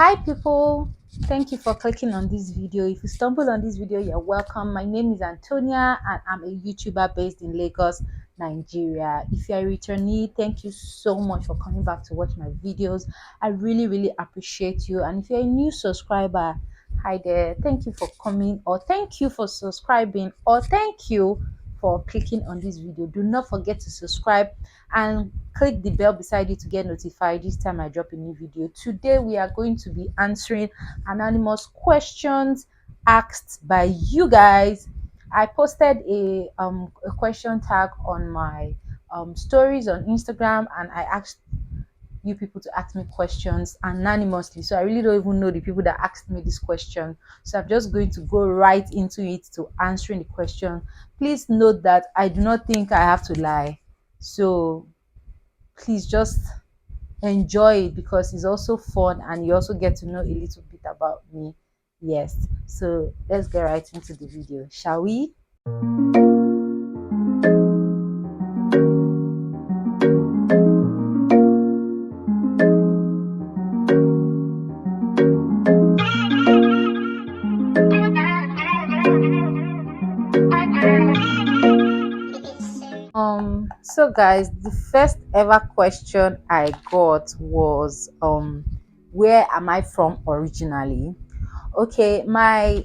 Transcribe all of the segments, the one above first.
Hi people, thank you for clicking on this video. If you stumbled on this video, you're welcome. My name is Antonia and I'm a YouTuber based in Lagos, Nigeria. If you're a returnee, thank you so much for coming back to watch my videos. I really appreciate you. And if you're a new subscriber, hi there, thank you for coming, or thank you for subscribing, or thank you for clicking on this video. Do not forget to subscribe and click the bell beside you to get notified each time I drop a new video. Today we are going to be answering anonymous questions asked by you guys. I posted a question tag on my stories on Instagram, and I asked you people to ask me questions anonymously. So I really don't even know the people that asked me this question. So I'm just going to go right into it to answering the question. Please note that I do not think I have to lie. So please just enjoy it because it's also fun and you also get to know a little bit about me. Yes. So let's get right into the video, shall we? So guys, the first ever question I got was where am I from originally? Okay, my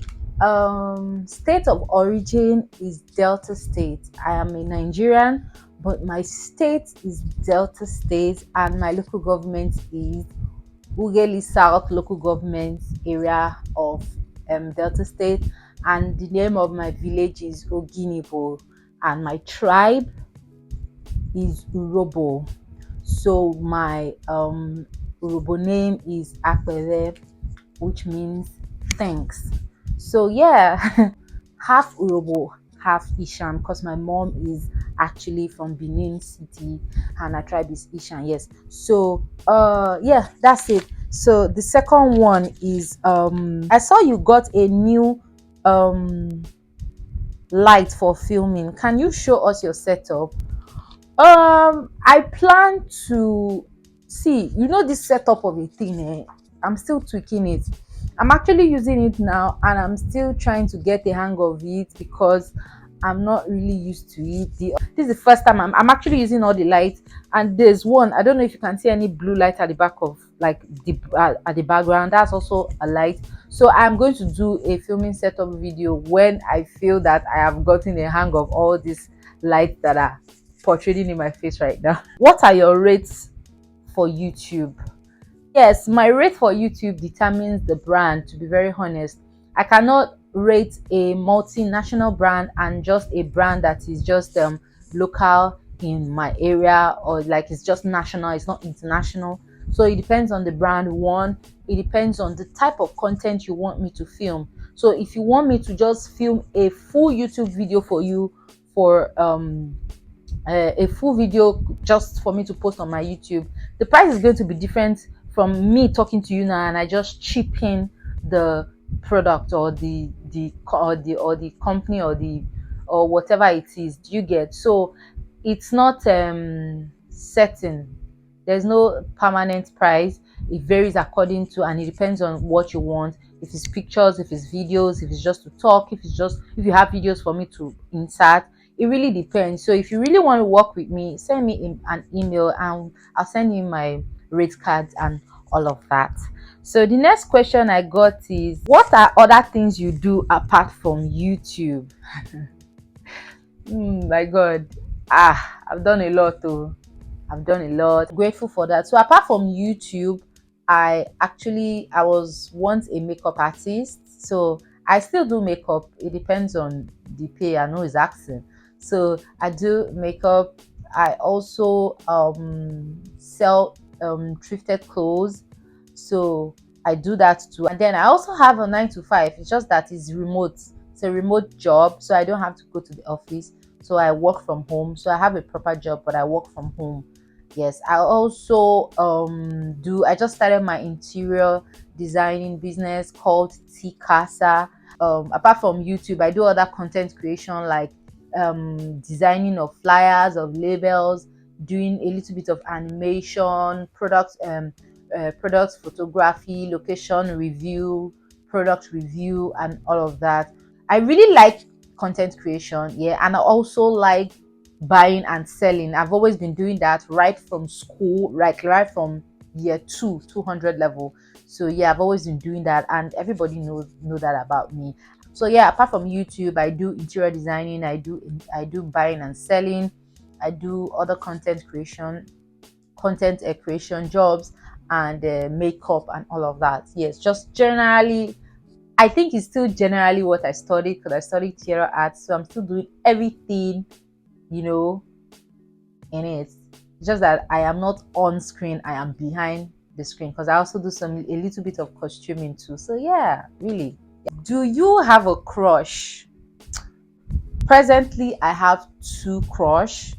state of origin is Delta State. I am a Nigerian, but my state is Delta State and my local government is Ugeli South local government area of Delta State, and the name of my village is Oginibo, and my tribe is Urobo. So my Urobo name is Akbere, which means thanks. So yeah, half Urobo, half Ishan, because my mom is actually from Benin City and our tribe is Ishan. Yes. So yeah, that's it. So the second one is I saw you got a new light for filming. Can you show us your setup? I plan to see, this setup of a thing, I'm still tweaking it. I'm actually using it now and I'm still trying to get the hang of it because I'm not really used to it. This is the first time I'm actually using all the lights, and there's one, I don't know if you can see any blue light at the back of like the at the background. That's also a light. So I'm going to do a filming setup video when I feel that I have gotten the hang of all these lights that are portraying in my face right now. What are your rates for YouTube? Yes, my rate for YouTube determines the brand. To be very honest, I cannot rate a multinational brand and just a brand that is just local in my area, or like it's just national, it's not international. So it depends on the brand. One, it depends on the type of content you want me to film. So if you want me to just film a full YouTube video for you for a full video just for me to post on my YouTube, the price is going to be different from me talking to you now and I just chip in the product or the company or whatever it is. Do you get? So it's not certain. There's no permanent price. It varies according to, and it depends on what you want. If it's pictures, if it's videos, if it's just to talk, if you have videos for me to insert, it really depends. So if you really want to work with me, send me an email and I'll send you my rate cards and all of that. So the next question I got is, what are other things you do apart from YouTube? My God, I've done a lot though. I've done a lot. Grateful for that. So apart from YouTube, I was once a makeup artist. So I still do makeup. It depends on the pay. I know it's asking. So I do makeup. I also sell thrifted clothes. So I do that too. And then I also have a 9 to 5. It's just that it's remote. It's a remote job, so I don't have to go to the office. So I work from home. So I have a proper job, but I work from home. Yes, I also I just started my interior designing business called T Casa. Apart from YouTube, I do other content creation like designing of flyers, of labels, doing a little bit of animation, product product photography, location review, product review, and all of that. I really like content creation, yeah, and I also like buying and selling. I've always been doing that right from school, right from year 200 level. So yeah, I've always been doing that, and everybody know that about me. So yeah, apart from YouTube, I do interior designing, I do buying and selling, I do other content creation jobs, and makeup and all of that. Yes, just generally, I think it's still generally what I studied, because I studied theater arts, so I'm still doing everything, you know, in it. It's just that I am not on screen, I am behind the screen, because I also do a little bit of costuming too. So yeah, really. Do you have a crush? Presently, I have two crush,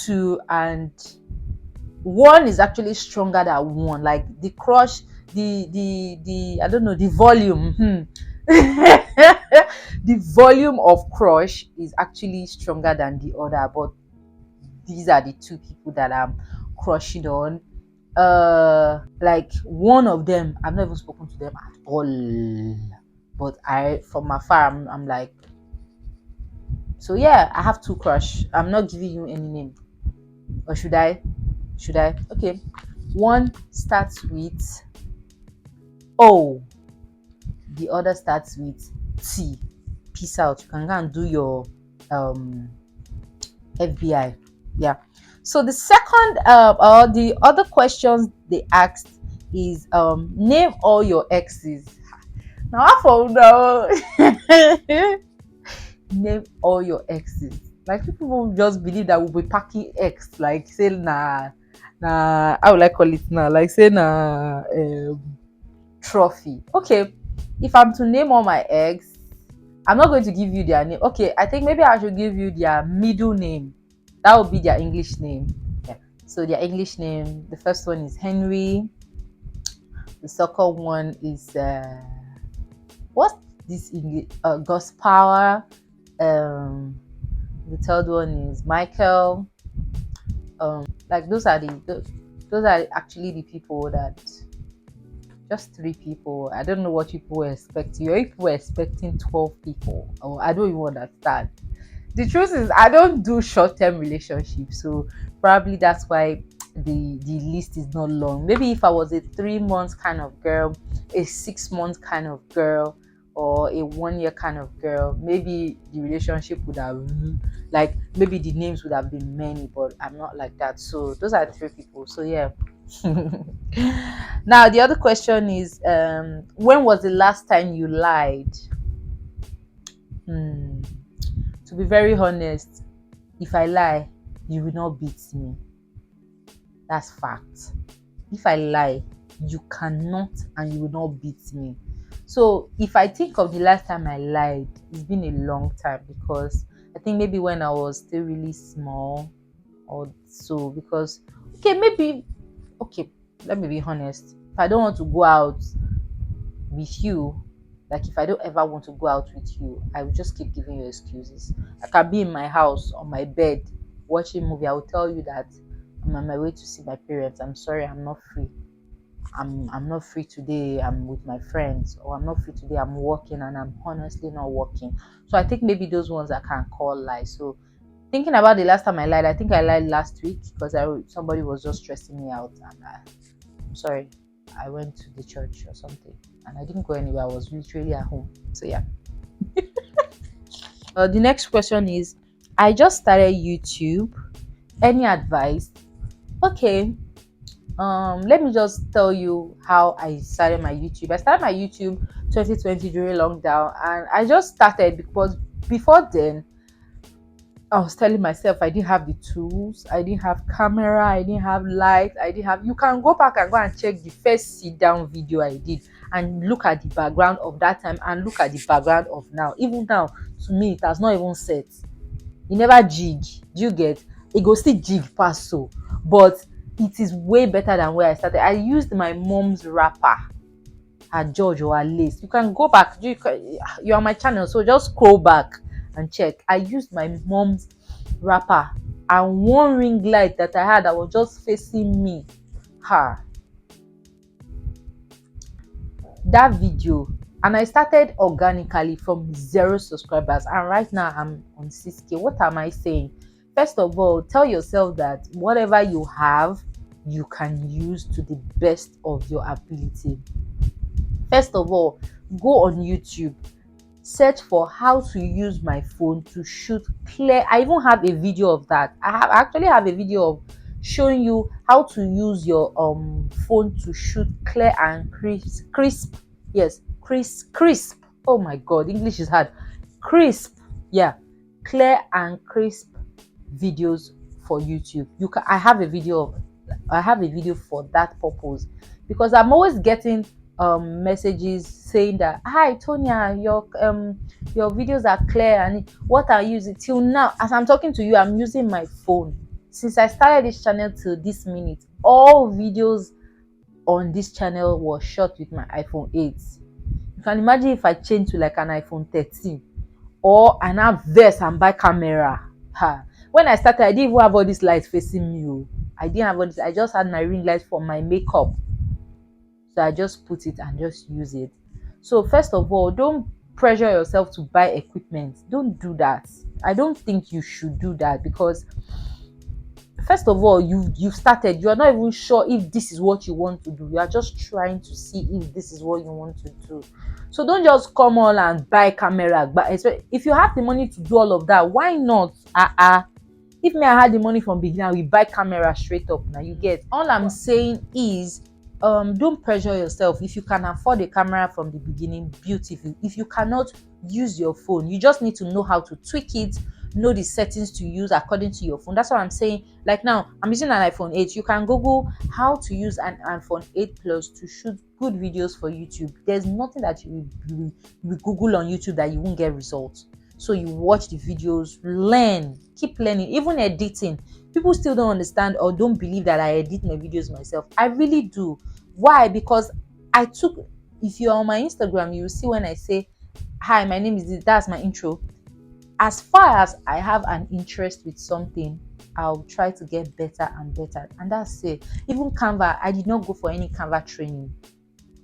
two, and one is actually stronger than one. Like the crush, the I don't know, the volume. The volume of crush is actually stronger than the other, but these are the two people that I'm crushing on. Like one of them, I've never spoken to them at all, but I from afar, I'm like, so yeah, I have two crush. I'm not giving you any name, or should I? Should I? Okay. One starts with O, the other starts with T. Peace out. You can go and do your um FBI. Yeah. So the second or the other questions they asked is name all your exes. Now I found out. Name all your exes. Like people will just believe that we'll be packing X, like say how will I call it now? Like say trophy. Okay, if I'm to name all my ex, I'm not going to give you their name. Okay, I think maybe I should give you their middle name. That would be their English name. Yeah. So their English name, the first one is Henry. The second one is what's this English? Gus Power. The third one is Michael. Like those are actually the people that, just three people. I don't know what people were expecting. Or if people were expecting 12 people, or I don't even understand. The truth is, I don't do short-term relationships, so probably that's why the list is not long. Maybe if I was a 3 months kind of girl, a 6 months kind of girl, or a 1 year kind of girl, maybe the relationship would have, like, maybe the names would have been many, but I'm not like that. So those are three people. So yeah. Now the other question is, when was the last time you lied? Hmm. To be very honest, if I lie, you will not beat me. That's fact. If I lie, you cannot and you will not beat me. So if I think of the last time I lied, it's been a long time, because I think maybe when I was still really small or so, because okay, let me be honest. If I don't want to go out with you, like if I don't ever want to go out with you, I will just keep giving you excuses. I can be in my house on my bed watching movie. I will tell you that I'm on my way to see my parents. I'm sorry, I'm not free. I'm not free today. I'm with my friends, or I'm not free today. I'm working, and I'm honestly not working. So I think maybe those ones I can call lies. So thinking about the last time I lied, I think I lied last week, because somebody was just stressing me out, and I'm sorry, I went to the church or something, and I didn't go anywhere. I was literally at home. So yeah. The next question is, I just started YouTube. Any advice? Okay. Let me just tell you how I started my YouTube. I started my YouTube 2020 during lockdown, and I just started because before then I was telling myself I didn't have the tools, I didn't have camera, I didn't have light, I didn't have. You can go back and go and check the first sit down video I did, and look at the background of that time and look at the background of now. Even now, to me, it has not even set. It never jig. Do you get? It go still jig pass so, but it is way better than where I started. I used my mom's wrapper, her George or her lace. You can go back. You're on my channel, so just scroll back and check. I used my mom's wrapper and one ring light that I had that was just facing me. Ha! that video, and I started organically from 0 subscribers, and right now I'm on 6K. What am I saying? First of all, tell yourself that whatever you have, you can use to the best of your ability. First of all, go on YouTube, search for how to use my phone to shoot clear. I even have a video of that. I actually have a video of showing you how to use your phone to shoot clear and crisp. Yes, crisp. Oh my god, English is hard. Crisp. Yeah, clear and crisp videos for YouTube. I have a video for that purpose, because I'm always getting messages saying that, hi Tonya, your videos are clear, and what I use it till now as I'm talking to you, I'm using my phone. Since I started this channel till this minute, all videos on this channel was shot with my iPhone 8. You can imagine if I change to like an iPhone 13 or an app vex and buy camera. Ha. When I started, I didn't even have all these lights facing me. Oh. I didn't have all this. I just had my ring light for my makeup. So I just put it and just use it. So first of all, don't pressure yourself to buy equipment. Don't do that. I don't think you should do that, because first of all, you've started. You are not even sure if this is what you want to do. You are just trying to see if this is what you want to do. So don't just come on and buy camera. But if you have the money to do all of that, why not? If me I had the money from beginning, we buy camera straight up. Now you get. All I'm saying is, don't pressure yourself. If you can afford a camera from the beginning, beautiful. If you cannot, use your phone. You just need to know how to tweak it, know the settings to use according to your phone. That's what I'm saying. Like now, I'm using an iPhone 8. You can Google how to use an iPhone 8 Plus to shoot good videos for YouTube. There's nothing that you will Google on YouTube that you won't get results. So you watch the videos, learn, keep learning, even editing. People still don't understand or don't believe that I edit my videos myself. I really do. Why? Because if you're on my Instagram, you will see when I say, hi, my name is this, that's my intro. As far as I have an interest with something, I'll try to get better and better. And that's it. Even Canva, I did not go for any Canva training.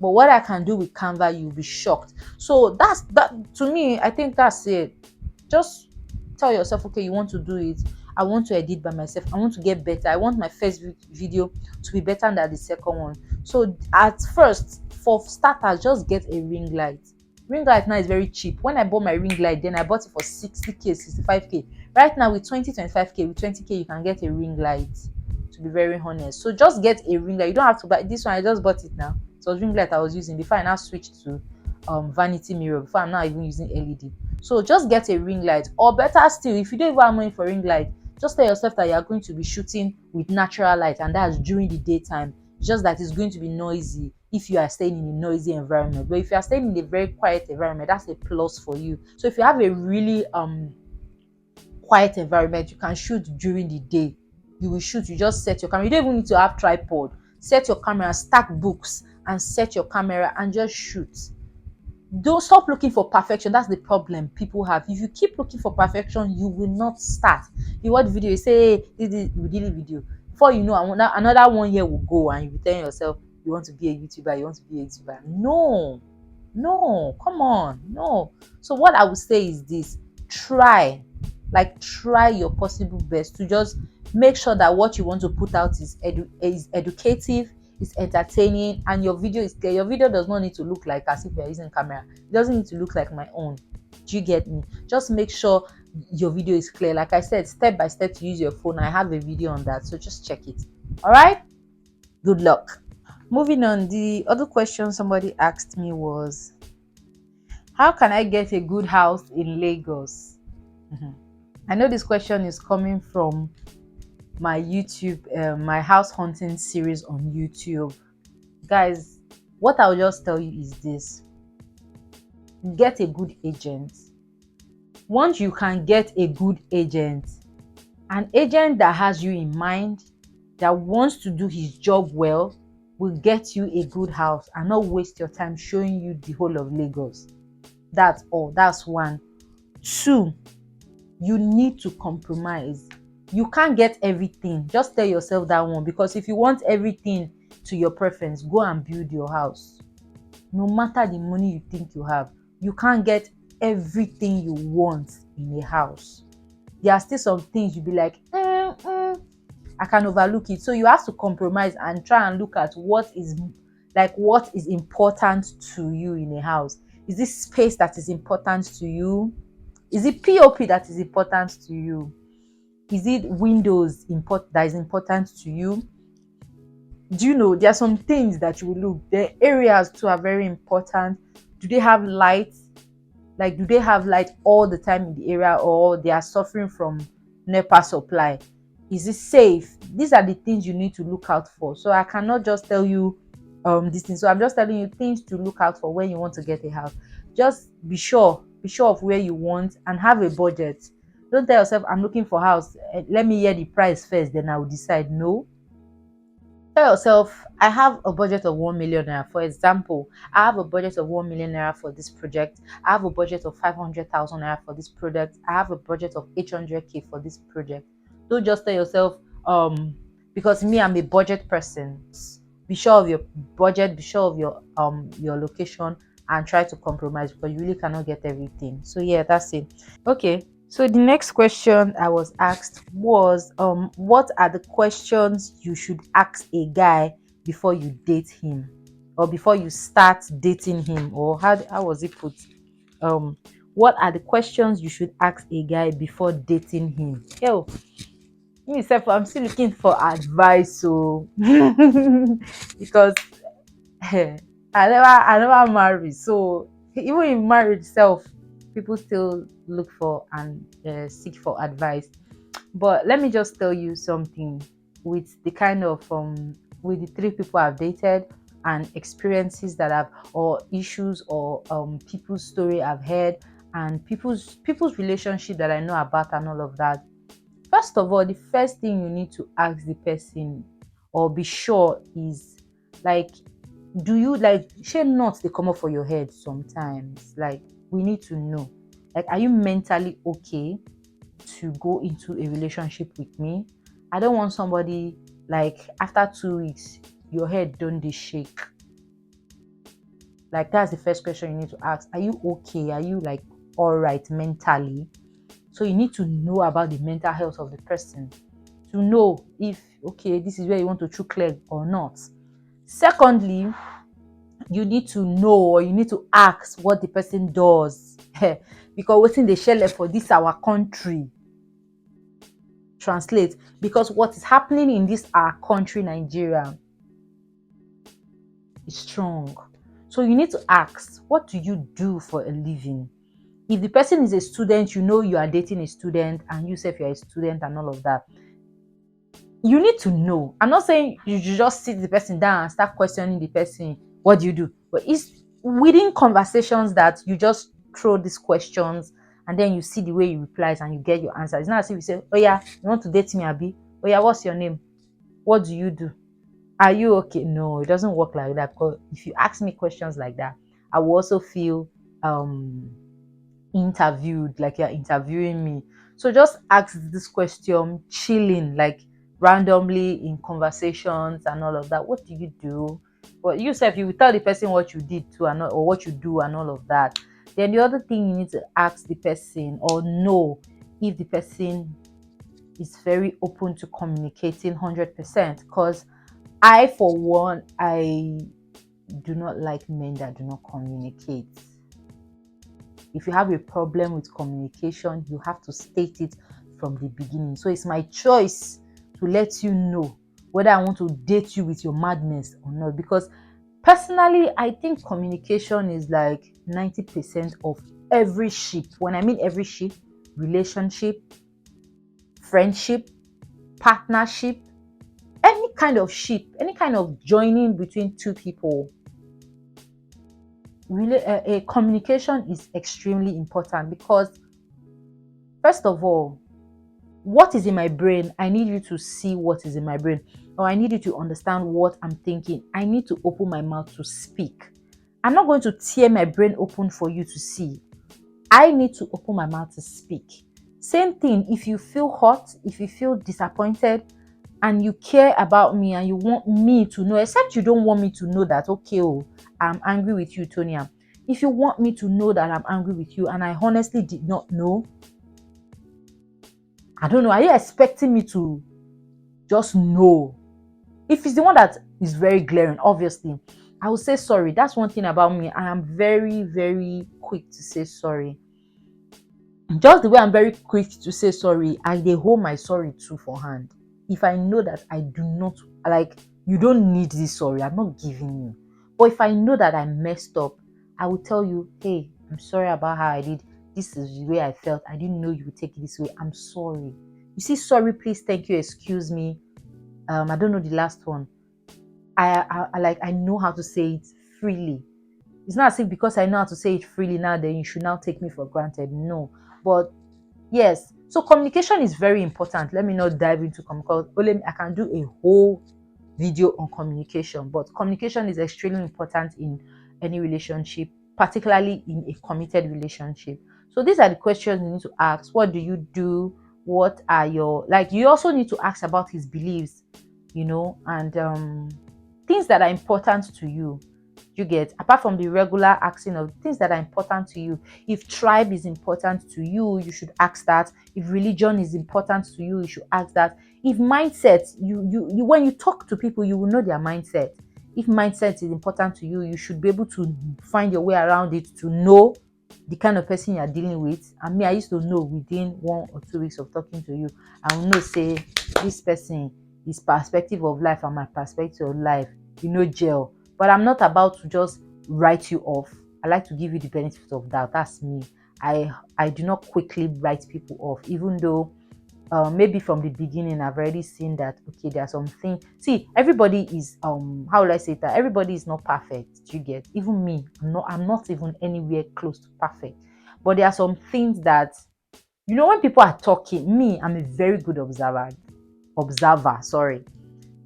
But what I can do with Canva, you'll be shocked. So that to me, I think that's it. Just tell yourself, okay, you want to do it. I want to edit by myself. I want to get better. I want my first video to be better than the second one. So at first, for starters, just get a ring light. Ring light now is very cheap. When I bought my ring light, then I bought it for 60K, 65K. Right now with 25K, with 20K, you can get a ring light, to be very honest. So just get a ring light. You don't have to buy this one. I just bought it now. So ring light I was using before I now switched to vanity mirror. Before I'm not even using LED. So just get a ring light, or better still, if you don't even have money for ring light, just tell yourself that you are going to be shooting with natural light, and that's during the daytime. Just that it's going to be noisy if you are staying in a noisy environment. But if you are staying in a very quiet environment, that's a plus for you. So if you have a really quiet environment, you can shoot during the day. You will shoot. You just set your camera. You don't even need to have tripod. Set your camera, stack books, and set your camera and just shoot. Don't stop looking for perfection. That's the problem people have. If you keep looking for perfection, you will not start. You watch video, you say, hey, you did a video. Before you know, another 1 year will go, and you'll be telling yourself, you want to be a YouTuber, you want to be a YouTuber. No, come on, no. So what I would say is this: try your possible best to just make sure that what you want to put out is educative, is entertaining, and your video is clear. Your video does not need to look like as if you're using camera. It doesn't need to look like my own. Do you get me? Just make sure your video is clear. Like I said, step by step to use your phone. I have a video on that, so just check it. All right, good luck. Moving on, the other question somebody asked me was, how can I get a good house in Lagos? I know this question is coming from my YouTube, my house hunting series on YouTube. Guys, what I'll just tell you is this: get a good agent. Once you can get a good agent, an agent that has you in mind, that wants to do his job well, will get you a good house and not waste your time showing you the whole of Lagos. That's all. That's one. Two, you need to compromise. You can't get everything. Just tell yourself that one, because if you want everything to your preference, go and build your house. No matter the money you think you have, you can't get everything you want in a house. There are still some things you'll be like, I can overlook it. So you have to compromise and try and look at what is important to you in a house. Is it space that is important to you? Is it POP that is important to you? Is it windows that is important to you? Do you know there are some things that you will look? The areas too are very important. Do they have light? Like, do they have light all the time in the area, or they are suffering from NEPA supply? Is it safe? These are the things you need to look out for. So I cannot just tell you these things. So I'm just telling you things to look out for when you want to get a house. Just be sure of where you want and have a budget. Don't tell yourself I'm looking for house. Let me hear the price first, then I will decide. No, tell yourself I have a budget of 1 million naira. For example, I have a budget of 1 million naira for this project. I have a budget of 500,000 naira for this project. I have a budget of 800k for this project. Don't just tell yourself because me, I'm a budget person. Be sure of your budget, be sure of your location, and try to compromise, because you really cannot get everything. So yeah, that's it. Okay, so the next question I was asked was, what are the questions you should ask a guy before you date him, or before you start dating him, or how was it put? Um, what are the questions you should ask a guy before dating him? Yo, myself, I'm still looking for advice, so because I never married, so even in marriage itself, people still look for and seek for advice. But let me just tell you something, with the kind of with the three people I've dated and experiences that I've, or issues, or people's story I've heard, and people's relationship that I know about and all of that. First of all, the first thing you need to ask the person or be sure is, like, do you like share not they come up for your head sometimes? Like, we need to know. Like, are you mentally okay to go into a relationship with me? I don't want somebody like after 2 weeks, your head don't they shake. Like, that's the first question you need to ask. Are you okay? Are you like all right mentally? So you need to know about the mental health of the person to know if, okay, this is where you want to choke leg or not. Secondly, you need to know, or you need to ask what the person does. Because wetin dey shele for this our country, translate, because what is happening in this our country, Nigeria, is strong. So you need to ask, what do you do for a living? If the person is a student, you know you are dating a student, and you say you're a student and all of that, you need to know. I'm not saying you should just sit the person down and start questioning the person, what do you do? But it's within conversations that you just throw these questions, and then you see the way he replies and you get your answer. It's not as if you say, oh yeah, you want to date me, Abi? Oh yeah, what's your name? What do you do? Are you okay? No, it doesn't work like that. Because if you ask me questions like that, I will also feel interviewed, like you're interviewing me. So just ask this question chilling, like randomly in conversations and all of that. What do you do? Well, you said you will tell the person what you did to, and or what you do and all of that. Then the other thing you need to ask the person or know if the person is very open to communicating 100%. Because I, for one, I do not like men that do not communicate. If you have a problem with communication, you have to state it from the beginning. So it's my choice to let you know whether I want to date you with your madness or not. Because personally, I think communication is like 90% of every ship. When I mean every ship, relationship, friendship, partnership, any kind of ship, any kind of joining between two people, really, communication is extremely important. Because first of all, what is in my brain, I need you to see what is in my brain, or I need you to understand what I'm thinking. I need to open my mouth to speak. I'm not going to tear my brain open for you to see. I need to open my mouth to speak. Same thing, if you feel hot, if you feel disappointed, and you care about me and you want me to know, except you don't want me to know that, okay, oh, I'm angry with you, Tonya. If you want me to know that I'm angry with you and I honestly did not know, I don't know, are you expecting me to just know? If it's the one that is very glaring, obviously, I will say sorry. That's one thing about me. I am very, very quick to say sorry. Just the way I'm very quick to say sorry, I dey hold my sorry too for hand. If I know that I do not like, you don't need this sorry, I'm not giving you. But if I know that I messed up, I will tell you, hey, I'm sorry about how I did. This is the way I felt. I didn't know you would take it this way. I'm sorry. You see, sorry, please, thank you, excuse me. I don't know the last one. I know how to say it freely. It's not as if because I know how to say it freely now, then you should now take me for granted. No. But yes, so communication is very important. Let me not dive into communication. I can do a whole video on communication, but communication is extremely important in any relationship, particularly in a committed relationship. So these are the questions you need to ask. What do you do? What are your, like, you also need to ask about his beliefs, and things that are important to you. You get, apart from the regular asking of things that are important to you. If tribe is important to you, you should ask that. If religion is important to you, you should ask that. If mindset, you when you talk to people, you will know their mindset. If mindset is important to you, you should be able to find your way around it to know the kind of person you are dealing with. And me, I used to know within 1 or 2 weeks of talking to you, I will know, say, this person, his perspective of life and my perspective of life, gel. But I'm not about to just write you off. I like to give you the benefit of that. That's me. I do not quickly write people off, even though maybe from the beginning I've already seen that, okay, there are some things. See, everybody is how will I say that? Everybody is not perfect. Do you get? Even me, I'm not even anywhere close to perfect. But there are some things that, when people are talking, me, I'm a very good observer, sorry.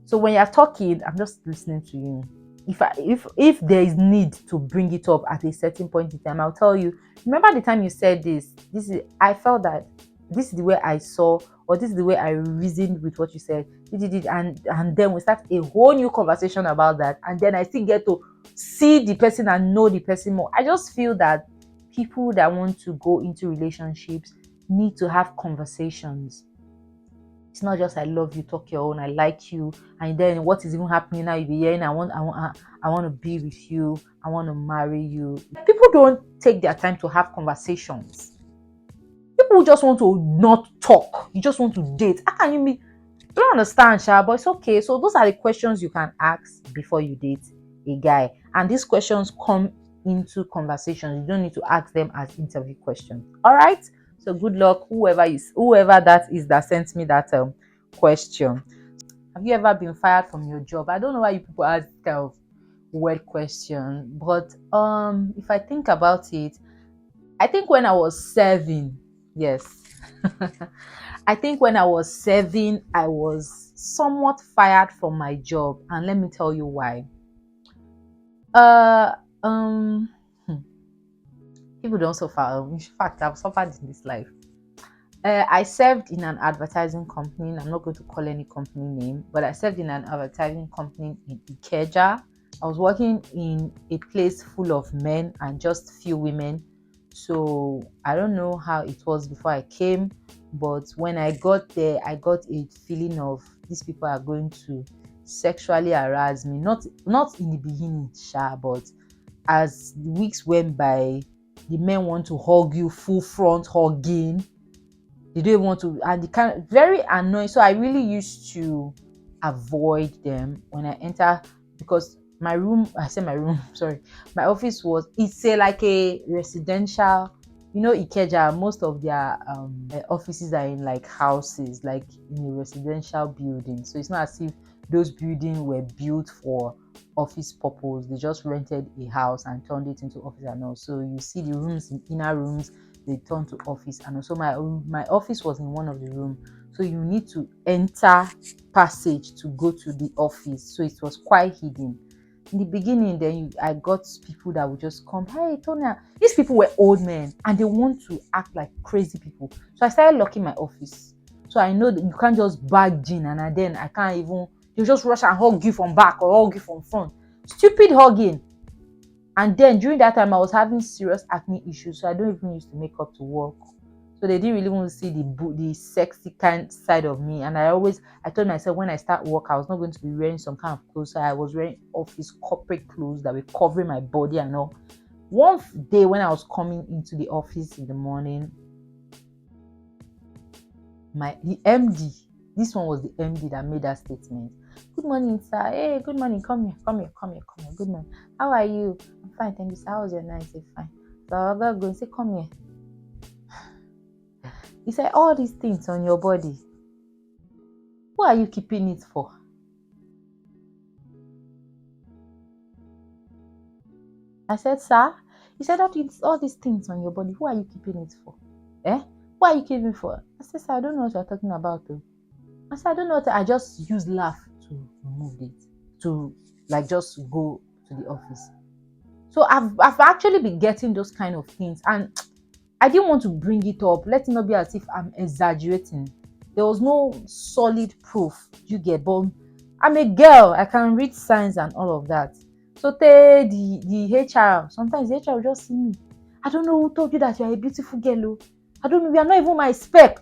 So when you're talking, I'm just listening to you. If there is need to bring it up at a certain point in time, I'll tell you, remember the time you said this. I felt that this is the way I saw, or this is the way I reasoned with what you said. And then we start a whole new conversation about that. And then I still get to see the person and know the person more. I just feel that people that want to go into relationships need to have conversations. It's not just I love you, talk your own, I like you, and then what is even happening now? You be hearing, I want to be with you, I want to marry you. People don't take their time to have conversations. People just want to not talk. You just want to date. How can you meet? I don't understand, Sha, but it's okay. So those are the questions you can ask before you date a guy, and these questions come into conversations. You don't need to ask them as interview questions. All right. So good luck, whoever that is that sent me that question. Have you ever been fired from your job? I don't know why you people ask this kind of weird question, but if I think about it, I think when I was 7, yes, I think when I was 7, I was somewhat fired from my job, and let me tell you why. Uh, um, hmm, People don't suffer. In fact, I've suffered in this life. I served in an advertising company. I'm not going to call any company name, but I served in an advertising company in Ikeja. I was working in a place full of men and just few women. So I don't know how it was before I came, but when I got there, I got a feeling of these people are going to sexually harass me. Not in the beginning, sha, but as the weeks went by, the men want to hug you, full front hugging. They don't want to, and they kind very annoying. So I really used to avoid them when I enter, because my room, I say my room, sorry, my office it's like a residential, Ikeja, most of their offices are in like houses, like in a residential building. So it's not as if those buildings were built for office purpose. They just rented a house and turned it into office and all. So you see the rooms, in inner rooms, they turned to office. And also my office was in one of the room, so you need to enter passage to go to the office, so it was quite hidden. In the beginning, then I got people that would just come, hey Tonya. These people were old men and they want to act like crazy people, so I started locking my office. So I know that you can't just barge in and then I can't even, you just rush and hug you from back or hug you from front. Stupid hugging. And then during that time, I was having serious acne issues, so I don't even used to make up to work. So they didn't really want to see the sexy kind side of me. And I told myself when I start work, I was not going to be wearing some kind of clothes. So I was wearing office corporate clothes that were covering my body and all. One day when I was coming into the office in the morning, the MD, this one was the MD that made that statement. Good morning, sir. Hey, good morning. Come here. Good morning. How are you? I'm fine, thank you, sir. How was your night? I said, fine. So I gotta go and say, come here. He said, all these things on your body, who are you keeping it for? I said, sir. He said, all these things on your body, who are you keeping it for? Who are you keeping it for? I said, sir, I don't know what you're talking about though. I said, I don't know I just use laugh to remove it, to like just go to the office. So I've actually been getting those kind of things, and I didn't want to bring it up. Let it not be as if I'm exaggerating. There was no solid proof. You get, but I'm a girl. I can read signs and all of that. So the HR, sometimes the HR will just see me. I don't know who told you that you are a beautiful girl. I don't know. You are not even my spec.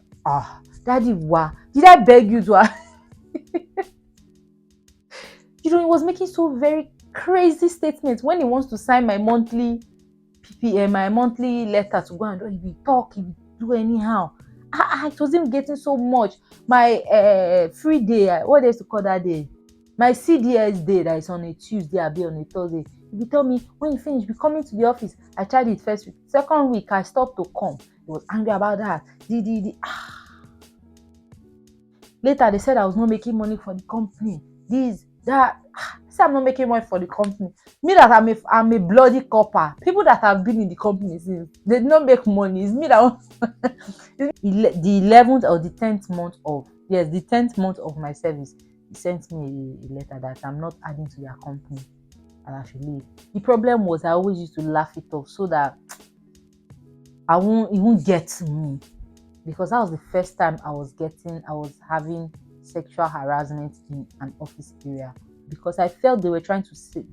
Daddy, wow. Did I beg you to? He was making so very crazy statements when he wants to sign my monthly PPM, my monthly letter to go and do. He will talk, he will do anyhow. It wasn't getting so much. My free day, what they used to call that day? My CDS day that is on a Tuesday, I'll be on a Thursday. If you tell me when you finish, be coming to the office. I tried it first week. Second week, I stopped to come. He was angry about that. Later, they said I was not making money for the company. This, that. I said I'm not making money for the company. Me that I'm a bloody copper. People that have been in the company since, they did not make money. It's me that the 11th or the 10th month of, yes, the 10th month of my service, he sent me a letter that I'm not adding to their company and I should leave. The problem was I always used to laugh it off so that it won't get to me, because that was the first time I was having sexual harassment in an office area, because I felt they were trying to set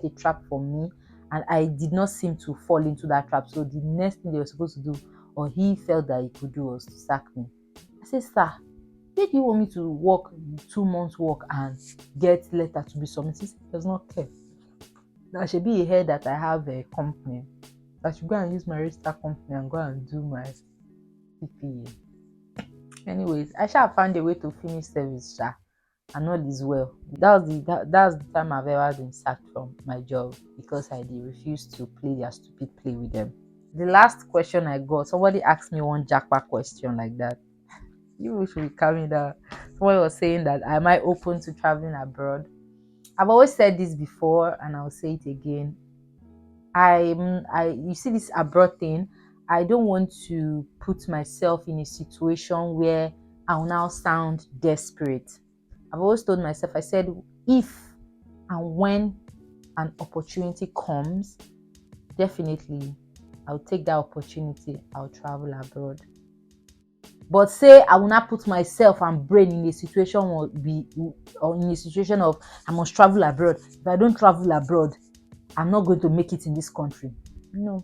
a trap for me, and I did not seem to fall into that trap. So the next thing they were supposed to do, or he felt that he could do, was to sack me. I said, sir, where do you want me to work 2 months work and get letter to be submitted? He does not care. There should be a head that I have a company. I should go and use my register company and go and do my PPA. Anyways, I shall found a way to finish service, and all is well. That's the time I've ever been sacked from my job, because I refused to play their stupid play with them. The last question I got, somebody asked me one jackpot question like that. You should be coming down. Someone was saying that, am I open to traveling abroad? I've always said this before, and I'll say it again. You see this abroad thing, I don't want to put myself in a situation where I'll now sound desperate. I've always told myself, I said, if and when an opportunity comes, definitely I'll take that opportunity. I'll travel abroad. But say I will not put myself and brain in a situation of I must travel abroad. If I don't travel abroad, I'm not going to make it in this country. No.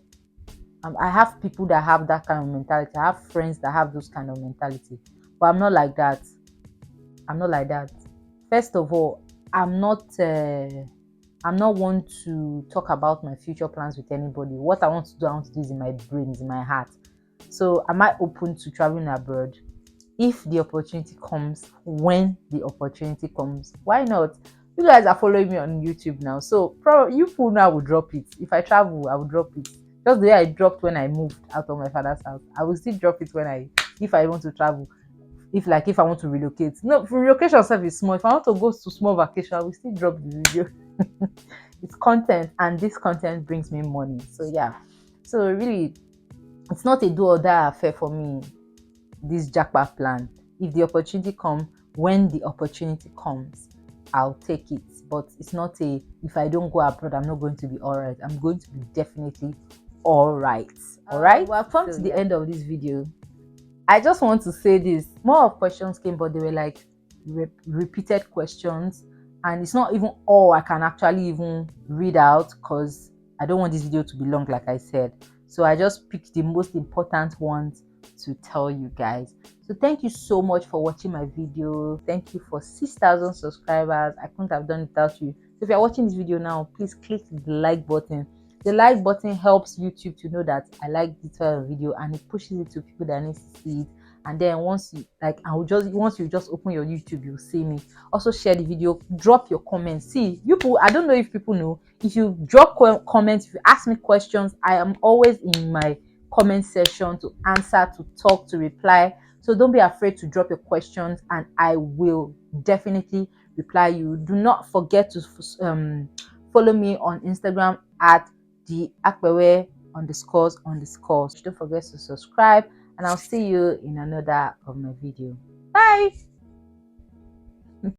I have people that have that kind of mentality. I have friends that have those kind of mentality. But I'm not like that. First of all, I'm not one to talk about my future plans with anybody. What I want to do is in my brain, is in my heart. So am I open to traveling abroad? If the opportunity comes, when the opportunity comes, why not? You guys are following me on YouTube now, so probably you people now will drop it. If I travel, I will drop it. Just the way I dropped when I moved out of my father's house, I will still drop it if I want to travel. If I want to relocate. No, relocation itself is small. If I want to go to small vacation, I will still drop the video. It's content, and this content brings me money. So yeah. So really, it's not a do or die affair for me, this jackpot plan. If the opportunity comes, when the opportunity comes, I'll take it. But it's not if I don't go abroad, I'm not going to be all right. I'm going to be definitely all right. All right. Well, I've come to the end of this video. I just want to say this. More of questions came, but they were like repeated questions, and it's not even all I can actually even read out because I don't want this video to be long, like I said. So I just picked the most important ones to tell you guys. So thank you so much for watching my video. Thank you for 6,000 subscribers. I couldn't have done it without you. So if you're watching this video now, please click the like button. The like button helps YouTube to know that I like this video, and it pushes it to people that need to see it. And then once you like, once you just open your YouTube, you'll see me. Also share the video, drop your comments. See, you people, I don't know if people know, if you drop comments, if you ask me questions, I am always in my comment section to answer, to talk, to reply. So don't be afraid to drop your questions, and I will definitely reply you. Do not forget to follow me on Instagram at the Akpewe __. Don't forget to subscribe, and I'll see you in another of my video. Bye.